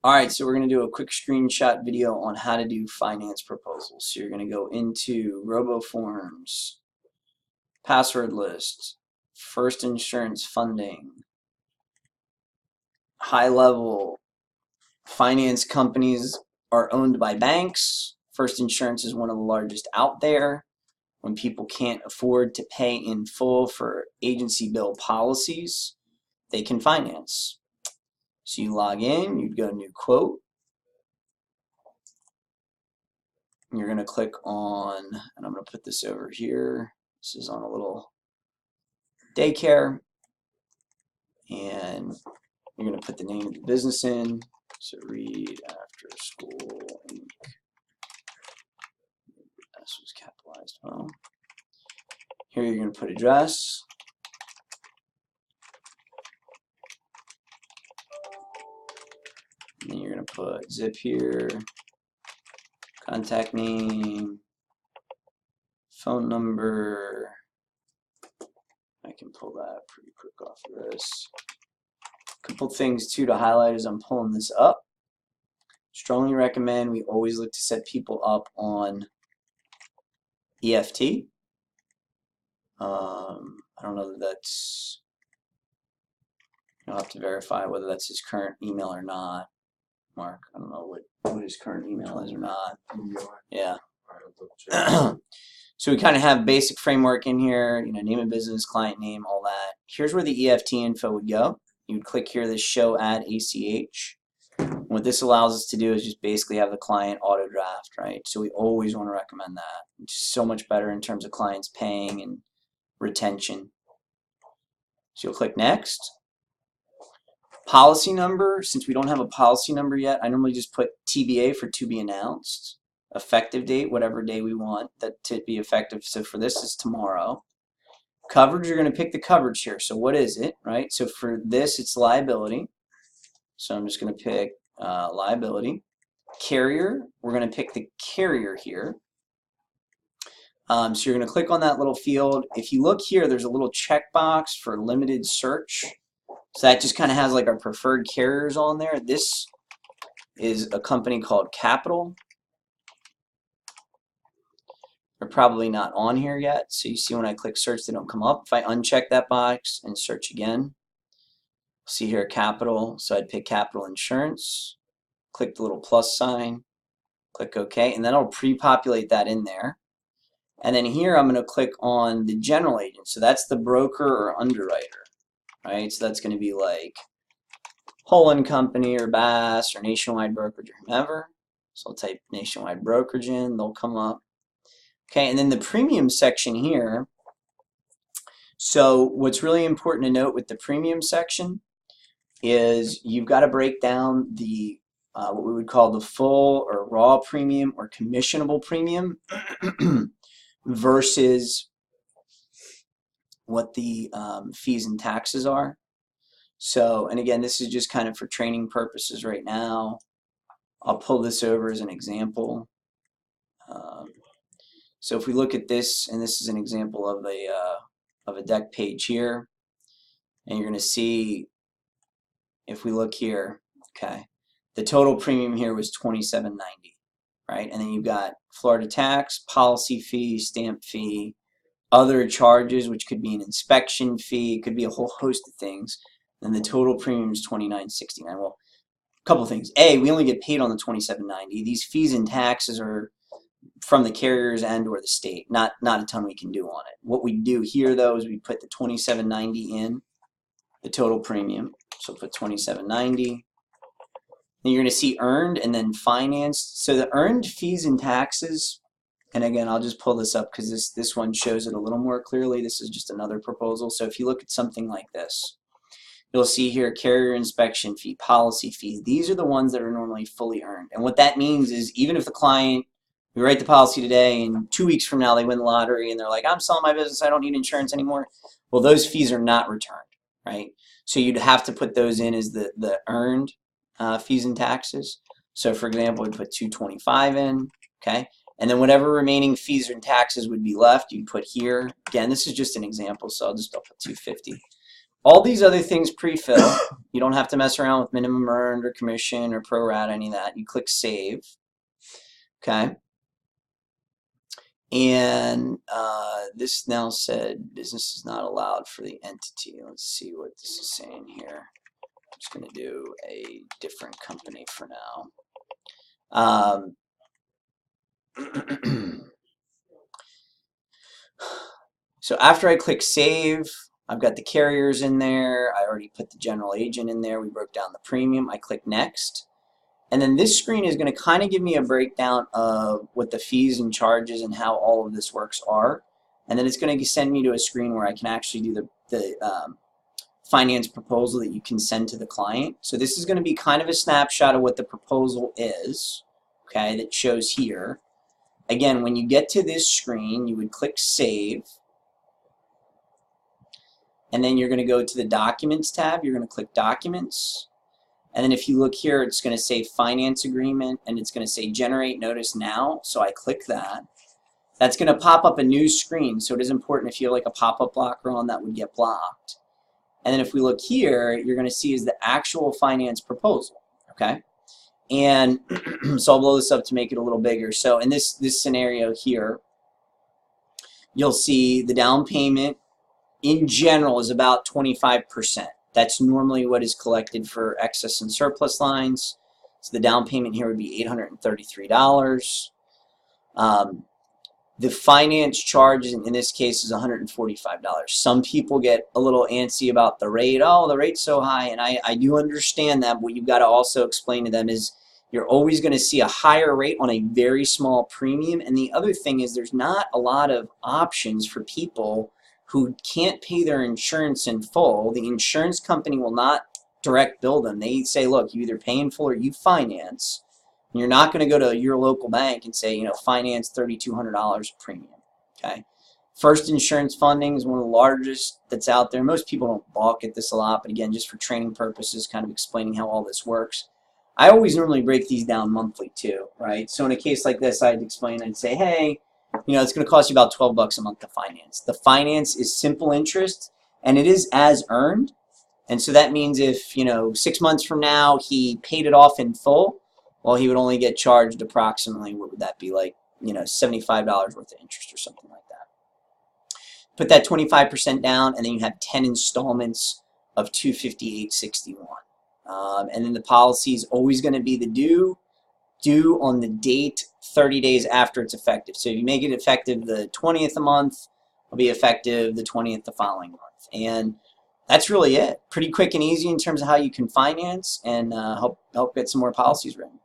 Alright, so we're going to do a quick screenshot video on how to do finance proposals. So you're going to go into RoboForms, password list, First Insurance Funding, high level. Finance companies are owned by banks. First Insurance is one of the largest out there. When people can't afford to pay in full for agency bill policies, they can finance. So you log in, you'd go new quote. You're going to click on, and I'm going to put this over here. This is on a little daycare. And you're going to put the name of the business in. So Reed After School Inc. This was capitalized. Well, here you're going to put address. And then you're going to put zip here. Contact name, phone number. I can pull that pretty quick off of this. A couple things too to highlight as I'm pulling this up. Strongly recommend we always look to set people up on EFT. I don't know that that's, you'll have to verify whether that's his current email or not. Mark, I don't know what his current email is or not. Yeah. So we kind of have basic framework in here, name of business, client name, all that. Here's where the EFT info would go. You would click here, this show add ACH. What this allows us to do is just basically have the client auto draft, right? So we always want to recommend that. It's just so much better in terms of clients paying and retention. So you'll click next. Policy number, since we don't have a policy number yet, I normally just put TBA for to be announced. Effective date, whatever day we want that to be effective. So for this is tomorrow. Coverage, you're going to pick the coverage here. So what is it, right? So for this, it's liability. So I'm just going to pick liability. Carrier, we're going to pick the carrier here. So you're going to click on that little field. If you look here, there's a little checkbox for limited search. So that just kind of has like our preferred carriers on there. This is a company called Capital. They're probably not on here yet. So you see when I click search, they don't come up. If I uncheck that box and search again, see here Capital. So I'd pick Capital Insurance, click the little plus sign, click OK, and then I'll pre-populate that in there. And then here I'm going to click on the general agent. So that's the broker or underwriter. Right, so that's going to be like Holland Company or Bass or Nationwide Brokerage or whomever. So I'll type Nationwide Brokerage in, they'll come up. Okay, and then the premium section here. So what's really important to note with the premium section is you've got to break down the what we would call the full or raw premium or commissionable premium versus what the fees and taxes are. So, and again, this is just kind of for training purposes right now. I'll pull this over as an example. So if we look at this, and this is an example of a deck page here, and you're going to see, if we look here, okay, the total premium here was $27.90, right? And then you've got Florida tax, policy fee, stamp fee, other charges, which could be an inspection fee, it could be a whole host of things. And the total premium is $29.69. Well, a couple things. A, we only get paid on the $27.90. These fees and taxes are from the carriers and or the state. Not a ton we can do on it. What we do here though is we put the $27.90 in, the total premium. So put $27.90. Then you're going to see earned and then financed. So the earned fees and taxes, and again, I'll just pull this up because this one shows it a little more clearly. This is just another proposal. So if you look at something like this, you'll see here carrier inspection fee, policy fees. These are the ones that are normally fully earned. And what that means is even if the client, we write the policy today and 2 weeks from now they win the lottery and they're like, I'm selling my business, I don't need insurance anymore. Well, those fees are not returned, right? So you'd have to put those in as the earned fees and taxes. So for example, we'd put $225 in, okay? And then whatever remaining fees and taxes would be left, you'd put here. Again, this is just an example, so I'll put $250. All these other things pre-fill. You don't have to mess around with minimum earned or commission or pro rata, any of that. You click save. Okay. And this now said business is not allowed for the entity. Let's see what this is saying here. I'm just going to do a different company for now. So after I click save, I've got the carriers in there. I already put the general agent in there. We broke down the premium. I click next. And then this screen is going to kind of give me a breakdown of what the fees and charges and how all of this works are. And then it's going to send me to a screen where I can actually do the finance proposal that you can send to the client. So this is going to be kind of a snapshot of what the proposal is, okay, that shows here. Again, when you get to this screen, you would click save. And then you're going to go to the Documents tab. You're going to click Documents. And then if you look here, it's going to say Finance Agreement, and it's going to say Generate Notice Now. So I click that. That's going to pop up a new screen. So it is important if you have like a pop-up blocker on, that would get blocked. And then if we look here, you're going to see is the actual finance proposal. Okay. And so I'll blow this up to make it a little bigger. So in this scenario here, you'll see the down payment in general is about 25%. That's normally what is collected for excess and surplus lines. So the down payment here would be $833. The finance charge in this case is $145. Some people get a little antsy about the rate. Oh, the rate's so high, and I do understand that. But what you've got to also explain to them is you're always going to see a higher rate on a very small premium. And the other thing is there's not a lot of options for people who can't pay their insurance in full. The insurance company will not direct bill them. They say, look, you either pay in full or you finance. And you're not going to go to your local bank and say, you know, finance $3,200 premium. Okay. First Insurance Funding is one of the largest that's out there. Most people don't balk at this a lot, but again, just for training purposes, kind of explaining how all this works. I always normally break these down monthly too, right? So in a case like this, I'd explain, I'd say, hey, you know, it's going to cost you about $12 a month to finance. The finance is simple interest, and it is as earned. And so that means if, you know, 6 months from now he paid it off in full, well, he would only get charged approximately, what would that be, like, you know, $75 worth of interest or something like that. Put that 25% down, and then you have 10 installments of $258.61. And then the policy is always going to be the due on the date 30 days after it's effective. So if you make it effective the 20th a month, it'll be effective the 20th the following month. And that's really it. Pretty quick and easy in terms of how you can finance and help get some more policies written.